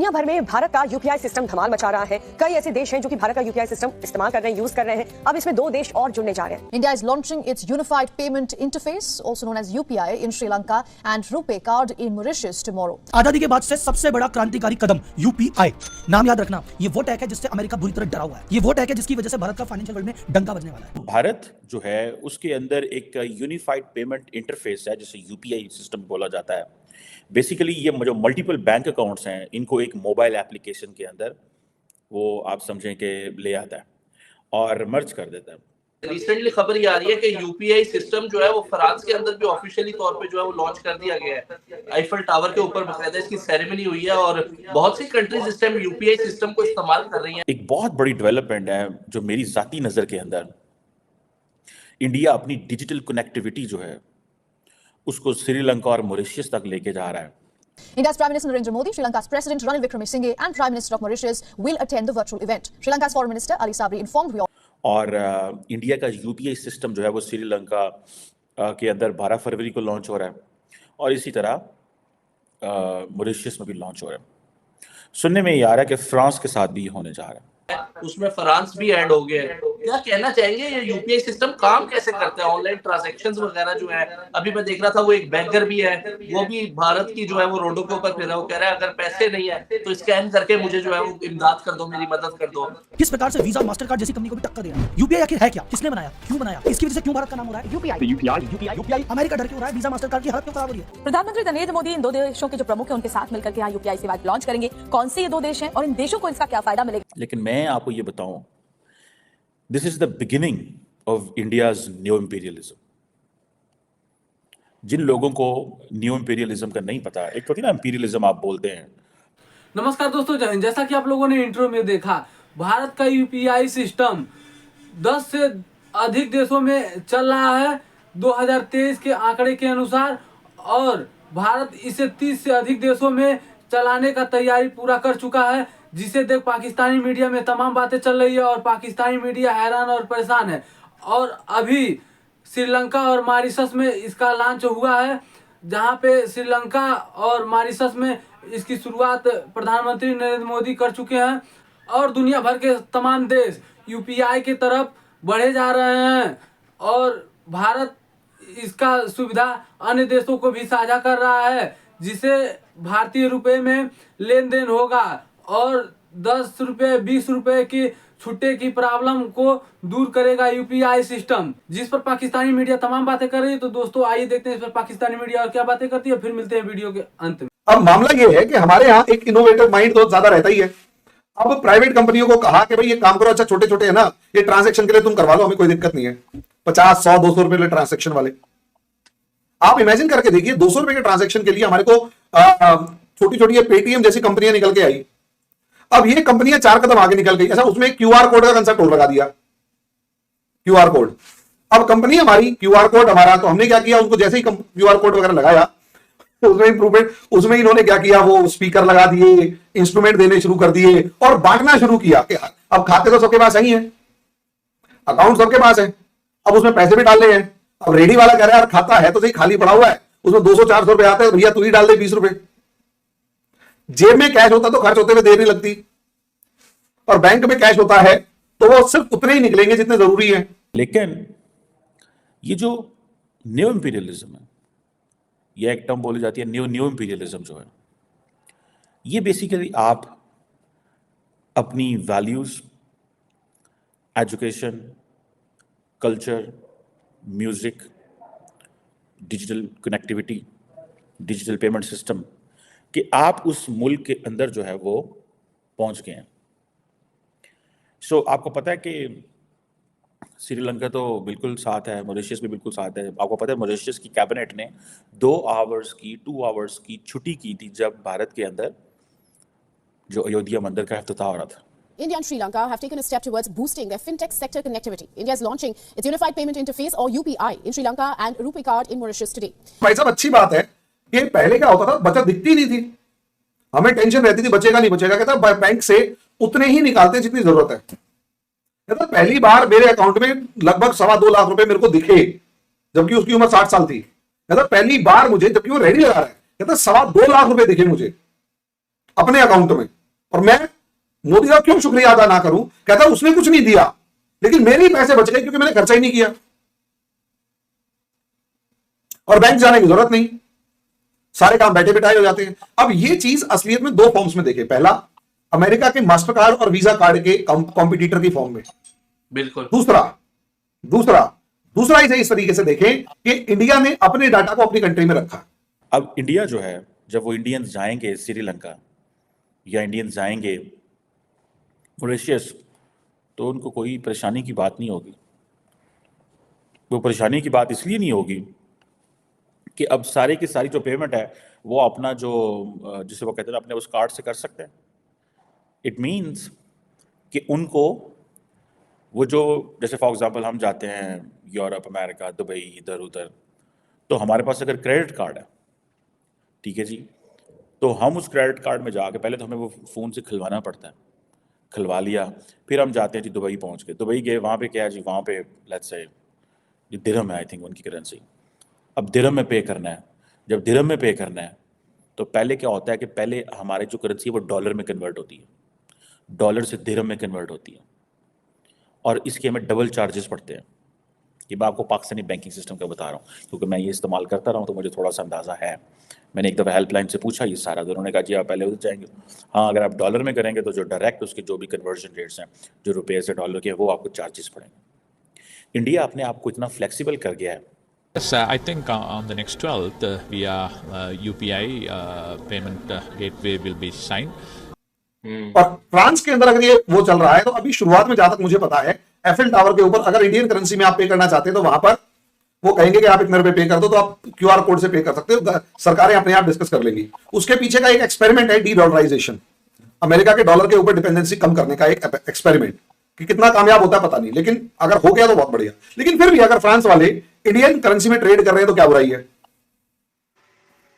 दुनिया भर में भारत का यूपीआई सिस्टम धमाल मचा रहा है। कई ऐसे देश हैं जो कि भारत का यूपीआई सिस्टम इस्तेमाल कर रहे हैं, यूज कर रहे हैं। अब इसमें 2 देश और जुड़ने जा रहे हैं। India is launching its unified payment interface, also known as UPI, in Sri Lanka and RuPay card in Mauritius tomorrow. आजादी के बाद से सबसे बड़ा क्रांतिकारी कदम यूपीआई। नाम याद रखना, ये वो टैग है जिससे अमेरिका बुरी तरह डरा हुआ है। ये वो टैग है जिसकी वजह से भारत का फाइनेंशियल वर्ल्ड में डंका बजने वाला है। भारत जो है उसके अंदर एक यूनिफाइड पेमेंट इंटरफेस है जिसे यूपीआई सिस्टम बोला जाता है। बेसिकली ये जो मल्टीपल बैंक अकाउंट्स हैं इनको एक मोबाइल एप्लीकेशन के अंदर वो आप समझें कि ले आता है और मर्ज कर देता है। रिसेंटली खबर ये आ रही है कि यूपीआई सिस्टम जो है वो फ्रांस के अंदर भी ऑफिशियली तौर पे जो है वो लॉन्च कर दिया गया है। आईफल टावर के ऊपर बकायदा इसकी सेरेमनी हुई है और बहुत सी कंट्रीज इस टाइम यूपीआई सिस्टम को इस्तेमाल कर रही हैं। एक बहुत बड़ी डेवलपमेंट है जो मेरी जाती नज़र के अंदर इंडिया अपनी डिजिटल कनेक्टिविटी जो है उसको श्रीलंका और मॉरिशस तक लेके जा रहा है। India's Prime Minister Narendra Modi, Sri Lanka's President Ranil Wickremesinghe and Prime Minister of Mauritius will attend the virtual event. Sri Lanka's Foreign Minister Ali Sabri informed we all. और इंडिया का UPI system जो है वो श्रीलंका के अंदर 12 फरवरी को launch हो रहा है और इसी तरह मॉरिशस में भी लॉन्च हो रहा है। सुनने में ये आ रहा है कि फ्रांस के साथ भी ये होने जा रहा है। उसमें फ्रांस भी ऐड हो गया है। क्या कहना चाहेंगे ये यूपीआई सिस्टम काम कैसे करता है? ऑनलाइन ट्रांजैक्शंस वगैरह जो है, अभी मैं देख रहा था वो एक बैंकर भी है, वो भी भारत की जो है वो रोडों के ऊपर फिर रहा है, वो कह रहा है अगर पैसे नहीं है तो स्कैन करके मुझे जो है वो इमदाद कर दो, मेरी मदद कर दो। किस प्रकार से वीजा मास्टर कार्ड जैसी कंपनी को भी टक्कर दे रहा है। यूपीआई आखिर है क्या, किसने बनाया, क्यों बनाया, इसकी वजह से क्यों भारत का नाम हो रहा है यूपीआई। अमेरिका डर क्यों रहा है, वीजा मास्टर कार्ड की हालत क्यों खराब हो रही है। प्रधानमंत्री नरेंद्र मोदी इन 2 देशों के जो प्रमुख हैं उनके साथ मिलकर के यहाँ यूपीआई सेवा लॉन्च करेंगे। कौन से ये 2 देश हैं और इन देशों को इसका क्या फायदा मिलेगा? लेकिन मैं आपको ये बताऊं, this is the beginning of India's new imperialism. जिन लोगों को न्यू इंपीरियलिज्म का नहीं पता, एक तो ना इंपीरियलिज्म आप बोलते हैं। नमस्कार दोस्तों, जय हिंद। जैसा कि आप लोगों ने इंट्रो में देखा, भारत का यूपीआई सिस्टम 10 से अधिक देशों में चल रहा है 2023 के आंकड़े के अनुसार, और भारत इसे 30 से अधिक देशों में चलाने का तैयारी पूरा कर चुका है, जिसे देख पाकिस्तानी मीडिया में तमाम बातें चल रही है और पाकिस्तानी मीडिया हैरान और परेशान है। और अभी श्रीलंका और मॉरिशस में इसका लॉन्च हुआ है, जहां पे श्रीलंका और मॉरिशस में इसकी शुरुआत प्रधानमंत्री नरेंद्र मोदी कर चुके हैं और दुनिया भर के तमाम देश यूपीआई की तरफ बढ़े जा रहे हैं और भारत इसका सुविधा अन्य देशों को भी साझा कर रहा है, जिसे भारतीय रुपए में लेन देन होगा और 10 रुपये 20 रुपये की छुट्टे की प्रॉब्लम को दूर करेगा यूपीआई सिस्टम, जिस पर पाकिस्तानी मीडिया तमाम बातें कर रही है। तो दोस्तों आइए देखते हैं इस पर पाकिस्तानी मीडिया और क्या बातें करती है, फिर मिलते हैं वीडियो के अंत में। अब मामला ये है कि हमारे यहाँ एक इनोवेटिव माइंड तो ज्यादा रहता ही है। अब प्राइवेट कंपनियों को कहा कि भाई ये काम करो, अच्छा छोटे छोटे है ना, ये ट्रांजेक्शन के लिए तुम करवा लो, हमें कोई दिक्कत नहीं है। 50, 100, 200 रुपए ट्रांजेक्शन वाले आप इमेजिन करके देखिए, 200 रुपए के ट्रांजेक्शन के लिए हमारे को छोटी छोटी पेटीएम जैसी कंपनियां निकल के आई। अब ये कंपनियां 4 कदम आगे निकल गई। अच्छा, उसमें क्यूआर कोड का कंसेप्ट और लगा दिया, क्यूआर कोड। अब कंपनी हमारी, क्यूआर कोड हमारा, तो हमने क्या किया, उनको जैसे ही क्यूआर कोड वगैरह लगाया, उसमें इंप्रूवमेंट, उसमें इन्होंने क्या किया, वो स्पीकर लगा दिए, इंस्ट्रूमेंट देने शुरू कर दिए और बांटना शुरू किया कि अब खाते तो सबके पास ही है, अकाउंट सबके पास है, अब उसमें पैसे भी डाल रहे हैं। अब रेडी वाला कह रहा है यार खाता है तो सही, खाली पड़ा हुआ है, उसमें 200-400 रुपए आते हैं, भैया तू ही डाल दे 20 रुपए। जेब में कैश होता तो खर्च होते हुए देर नहीं लगती, और बैंक में कैश होता है तो वो सिर्फ उतने ही निकलेंगे जितने जरूरी है। लेकिन ये जो न्यू इंपीरियलिज्म है, यह एक टर्म बोली जाती है न्यू इंपीरियलिज्म जो है, ये बेसिकली आप अपनी values, education, culture, music, digital connectivity, digital payment system कि आप उस मुल्क के अंदर जो है वो पहुंच गए हैं। सो आपको पता है कि श्रीलंका तो बिल्कुल साथ है, मॉरिशस भी बिल्कुल साथ है। आपको पता है मॉरिशस की कैबिनेट ने 2 आवर्स की छुट्टी की थी जब भारत के अंदर जो अयोध्या मंदिर का इफ्तिताह हो रहा था। India and Sri Lanka have taken a step towards boosting their fintech sector connectivity. India is launching its unified payment interface or UPI in Sri Lanka and RuPay card in Mauritius today. भाई साहब अच्छी बात है कि पहले क्या होता था, बचत दिखती नहीं थी, हमें टेंशन रहती थी बचेगा नहीं बचेगा, कहता बैंक से उतने ही निकालते जितनी जरूरत है। कहता पहली बार मेरे अकाउंट में लगभग 2.25 लाख रुपए मेरे को दिखे, जबकि उसकी उम्र 60 साल थी। कहता पहली बार मुझे, जबकि वो रेडी लगा रहा है, कहता 2.25 लाख रुपए दिखे मुझे अपने अकाउंट में। और मैं मोदी का क्यों शुक्रिया अदा ना करूं? कहता उसने कुछ नहीं दिया, लेकिन मेरे ही पैसे बच गए क्योंकि मैंने खर्चा ही नहीं किया और बैंक जाने की जरूरत नहीं, सारे काम बैठे बिठाए हो जाते हैं। अब ये चीज असलियत में दो फॉर्म्स में देखे, पहला अमेरिका के मास्टर कार्ड और वीजा कार्ड के कॉम्पिटिटर की फॉर्म में, बिल्कुल। दूसरा इसे इस तरीके से देखें कि इंडिया ने अपने डाटा को अपनी कंट्री में रखा। अब इंडिया जो है, जब वो इंडियंस जाएंगे श्रीलंका या इंडियंस जाएंगे मॉरिशस, तो उनको कोई परेशानी की बात नहीं होगी। वो परेशानी की बात इसलिए नहीं होगी कि अब सारे की सारी जो पेमेंट है वो अपना जो जिसे वो कहते हैं अपने उस कार्ड से कर सकते हैं। इट मीन्स कि उनको वो जो, जैसे फॉर एग्जांपल हम जाते हैं यूरोप, अमेरिका, दुबई, इधर उधर, तो हमारे पास अगर क्रेडिट कार्ड है, ठीक है जी, तो हम उस क्रेडिट कार्ड में जाके पहले तो हमें वो फ़ोन से खुलवाना पड़ता है, खुलवा लिया, फिर हम जाते हैं जी दुबई, पहुंच गए, दुबई गए, वहाँ पे क्या है जी, वहाँ पे लेट्स से ये दिरहम है आई थिंक उनकी करेंसी। अब दिरहम में पे करना है, जब दिरहम में पे करना है तो पहले क्या होता है कि पहले हमारे जो करेंसी है वो डॉलर में कन्वर्ट होती है, डॉलर से दिरहम में कन्वर्ट होती है, और इसके हमें डबल चार्जेस पड़ते हैं। ये मैं आपको पाकिस्तानी बैंकिंग सिस्टम का बता रहा हूँ क्योंकि मैं ये इस्तेमाल करता रहा हूँ तो मुझे थोड़ा सा अंदाज़ा है। मैंने एक दफ़ा हेल्पलाइन से पूछा ये सारा, तो उन्होंने कहा जी आप पहले उधर जाएंगे, हाँ अगर आप डॉलर में करेंगे तो जो डायरेक्ट उसके जो भी कन्वर्जन रेट्स हैं जो रुपये से डॉलर के, वो आपको चार्जेस पड़ेंगे। इंडिया अपने आप को इतना फ्लेक्सिबल कर गया है। Yes, I think on the next 12th, via UPI payment gateway will be signed. और फ्रांस के अंदर अगर ये वो चल रहा है तो अभी शुरुआत में जहां तक मुझे पता है एफएल टावर के ऊपर अगर इंडियन करेंसी में आप पे करना चाहते हैं तो वहां पर वो कहेंगे कि आप इतने रुपए पे कर दो, तो आप क्यूआर कोड से पे कर सकते हो, सरकारें अपने आप डिस्कस कर लेंगी। उसके पीछे का एक एक्सपेरिमेंट है डी-डॉलराइजेशन, अमेरिका के डॉलर के ऊपर डिपेंडेंसी कम करने का एक एक्सपेरिमेंट, कि कितना कामयाब होता है पता नहीं, लेकिन अगर हो गया तो बहुत बढ़िया। लेकिन फिर भी अगर फ्रांस वाले इंडियन करेंसी में ट्रेड कर रहे हैं तो क्या बुराई है?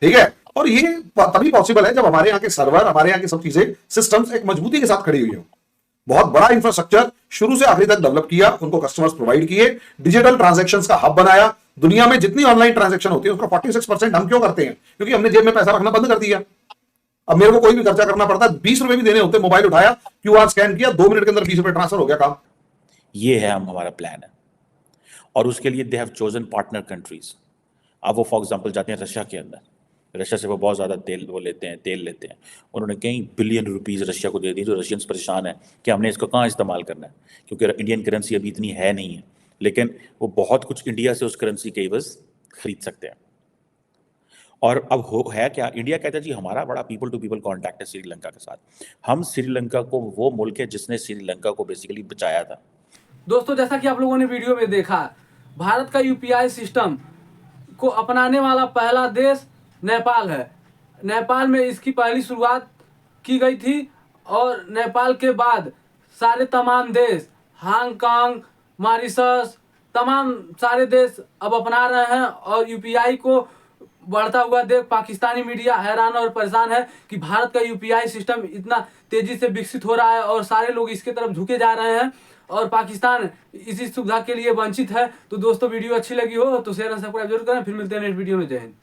ठीक है, और ये तभी पॉसिबल है जब हमारे यहाँ के सर्वर, हमारे यहाँ की सब चीजें, सिस्टम्स एक मजबूती के साथ खड़ी हुई हो। बहुत बड़ा इंफ्रास्ट्रक्चर शुरू से आखिरी तक डेवलप किया, उनको कस्टमर्स प्रोवाइड किए, डिजिटल ट्रांजैक्शंस का हब बनाया। दुनिया में जितनी ऑनलाइन ट्रांजैक्शन होती है उसका 46% हम क्यों करते हैं? क्योंकि हमने जेब में पैसा रखना बंद कर दिया। अब मेरे को कोई भी खर्चा करना पड़ता है, 20 रुपए भी देने होते, मोबाइल उठाया, क्यूआर स्कैन किया, 2 मिनट के अंदर 20 रुपए ट्रांसफर हो गया, काम। ये है हमारा प्लान है, और उसके लिए they have chosen partner countries. अब वो फॉर एग्जांपल जाते हैं रशिया के अंदर, रशिया से वो बहुत ज़्यादा तेल लेते हैं, उन्होंने कई बिलियन रुपीज़ रशिया को दे दी, जो रशियंस परेशान है कि हमने इसको कहाँ इस्तेमाल करना है, क्योंकि इंडियन करेंसी अभी इतनी है नहीं है, लेकिन वो बहुत कुछ इंडिया से उस करेंसी के बस खरीद सकते हैं। और अब है क्या, इंडिया कहता है जी हमारा बड़ा पीपल टू पीपल कॉन्टैक्ट है श्रीलंका के साथ। हम श्रीलंका को, वो मुल्क है जिसने श्रीलंका को बेसिकली बचाया था। दोस्तों, जैसा कि आप लोगों ने वीडियो में देखा, भारत का यूपीआई सिस्टम को अपनाने वाला पहला देश नेपाल है। नेपाल में इसकी पहली शुरुआत की गई थी और नेपाल के बाद तमाम देश, हांगकांग, मॉरिशस, तमाम सारे देश अब अपना रहे हैं। और यूपीआई को बढ़ता हुआ देख पाकिस्तानी मीडिया हैरान और परेशान है कि भारत का यूपीआई सिस्टम इतना तेजी से विकसित हो रहा है और सारे लोग इसके तरफ झुके जा रहे हैं और पाकिस्तान इसी सुविधा के लिए वंचित है। तो दोस्तों, वीडियो अच्छी लगी हो तो शेयर और सब्सक्राइब जरूर करें। फिर मिलते हैं नेक्स्ट वीडियो में। जय हिंद।